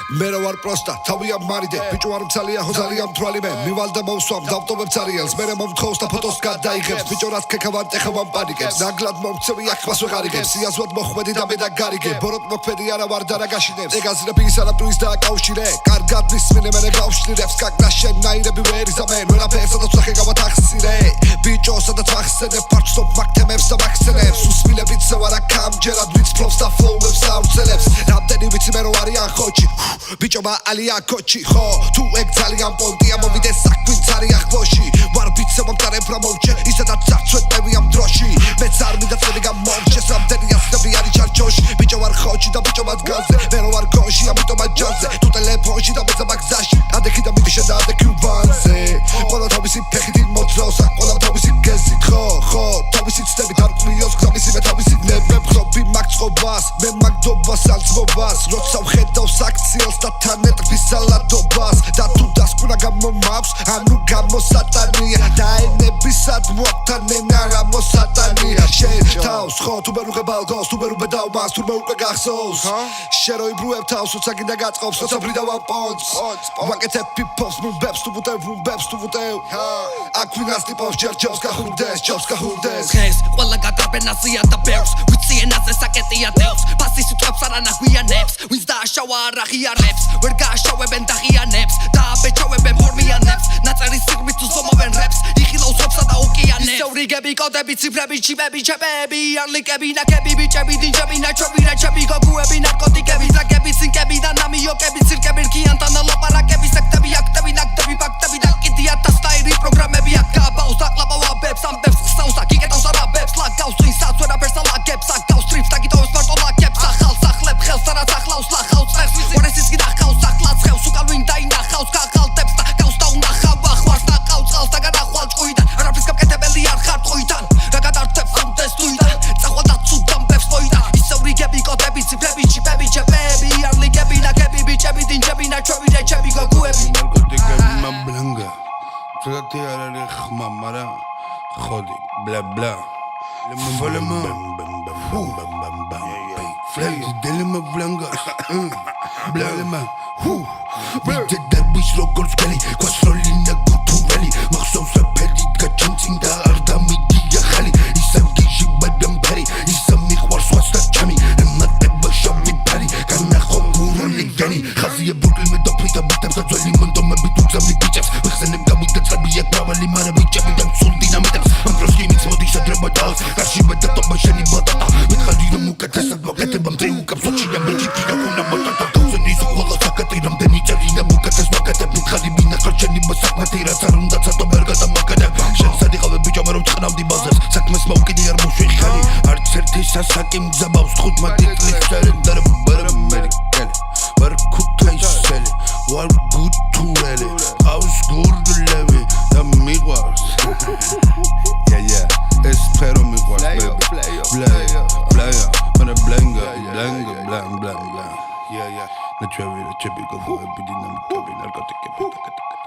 Mera var prosta, tavia maride Bicho var mțalia, hozaliam trualime Mivalda măusuam, davtovem țariels Mere mom txosta potoska daigeps Bicho rat kekavan texavan panigeps Naglad mom tsevi akvas vegharigeps Iazvat mokhvedi da medaggarige Borot mokvedi ara var dara gashineps Egazirepis arabtuis da akaushire Kargat vismine mene gavshlireps Kakna shennairები ვერ იზამენ Ვერაფერს სადაც სახე გავათახსირე Bicho სადაც ახსენებ პარკს top მაგთემებს და მაგხსენებს Უსმილებით ზევარა კამჯერად ვიც ფლობს და ფლოუებს ავრცელებს რამდენი ვიცი მე რო არიან ხოჩი Bicho-მა ალია კოჩი ხო თუ ეგ ძალიან პონტია მოვიდეს საქმით არიან ხოში ვარ ვიცე მომწარე პრომოუჩე ისედაც წარწვეტები ამ დროში მეც არ მინდა წელი გამომჩეს რამდენი ასები არის ჩარჩოში Bicho ვარ ხოჩი და Bicho მათგანზე მე რო ვარ გოში ამიტომ აჯანზე თუ ტელეფონში და მეც მაგზაში ადექი და მიდიშე და ადექი უბანზე ყველა თავისი ფეხით მოძრაოს ყველა თავისი გეზით ხო თავისი ცდებით არ ყვიოს გზამისი მე თავისი ნებებ ხობი მაგწყობას მე მაგდობას ალწმობას როცა ვხედავს აქციელს და თან ეტყვის სალადობას და თუ დასკვნა გამომაქვს ანუ გამოსატანია დაენებისად მოაქთან ენა რა მოსატანია შენ თავს ხო თუ ვერ უღებ ალგოს თუ ვერ უბედავ მას თურმე უკვე გახსოვს შენ რო იბრუებ თავს როცა გინდა გაწყობს როცა ბრიდავ პონც ვაკეთებ პიპოს მუბებს თუ ვუტევ აქ ვინას ტიპოს ჯერჯობს გახურდეს დღეს ყველა გადარბენაზია და ბევრს ვიცი ენაზე საკეტია დევს ფასი სიტყვებს არ ანაგვიანებს ვინც დააშავა არ აღიარებს ვერ გააშავებენ და ღიანებს და აბეჭავებენ ფორმიანებს ნაწერი სიღმით თუ ზომავენ რეპს იხილავს ხობსა და ოკეანებს ისევ რიგები კოდები ციფრები ჩიპები ჩეპები არლიკები ნაკები ბიჭები დინჯები ნაჩვები რაჩები გოგუები ნარკოტიკები ტრაკები სინკები და ნამიოკები ცირკები რქიანთან ლაპარაკები სექტები აქტები ნაკდები ფაქტები და კიდია და სტაირი პროგრამები აქ გაბავს აკლაპავაბებს ამბებს ხსავს და გიგეტავს არაბებს ლაგავს ვინსაც ვერაფერს ალაგებს აკავს ტრიფს და გიტოვებს მარტო ლაგებს ახალს ახლებ ხელს და რაც ახლავს ლახავს წეხს ვარესის გიდახავს ახლაც ხევს უკან ვინ დაინახავს გახალტებს და გავს და უნახავ ახვარს და ყავს წყალს და გადახვალ ჭყუიდან არაფრის გაკეთებელი არ ხარ ტყუიდან რა გადართებს ამდეს თუიდან წახვალ და ცუდ ამბებს მოიდან ისევ რიგები კოდები ციფრები ჩიპები ჩეპები არლიკები ნაკები ბიჭები დინჯები ნაჩვევი რეჩები გოგუები ნარკოტიკები მაბლანგა Φρέγατε αράρε χμαμάρα Χόδι μπλα μπλα Φόλεμα Φρέγατε τέλεμα βλάγκα Μπλάλεμα Βίτε δέρβις ρόγκορς κέλι Κουασρολίνα κουτουρέλι Μαχσόσα πέλι Κατσίντσιντα αρδα μηδία χάλι Ίσα βγήζι μπανταμ πέρι Ίσα μιχουάρ σουάστα τσάμι Εμάτεβα σάμι πέρι Κάνα χοκούρο λιγένι Χάζιε βούκλι με το πίτα Μπίτεμ θα τζόλι μοντό με μπιτού ξαμι πίτσεφς Βეხσενεμ γαμίτε τσραβιέ Πრავαλι μάρα μπίτσεφι Δεμ σულ δυναμίτεμς Αν προσκύμιτς μοντίσα τρεμπατάλς Καρσί με τα τόπα σένι μπατάτα Μιτ χαλίρο μου κατέσσατ Βακέτεβαμ τρίου καψότσι για με τζίπια Κούνα μπατάτα Καουζενίζο όλα σακατήρам Δενί τζαρίνα μου κατές βακέτεπ Μιτ χαλί μίνα χαρτσένι μπασάκ ματήρα Τσαρუნდა τσατο μπέργα τα μακανέπ Შენ სადიღავე ბიჭო მე რომ ცხნავდი ბაზებს საქმეს მოვკიდი არ მოშვი ხალი არც ერთი სასაკი მძაბავს 15 წლის წელი დარბერმერკელი ვარ ქუთაისელი ვარ გუთურელი ყავს გურდლები და მიყვარს ეს სფერო მიყვარს ბლაია მანე ბლანგა ნაჩვევი რეჩები გოგოები დინამიტები ნარკოტიკები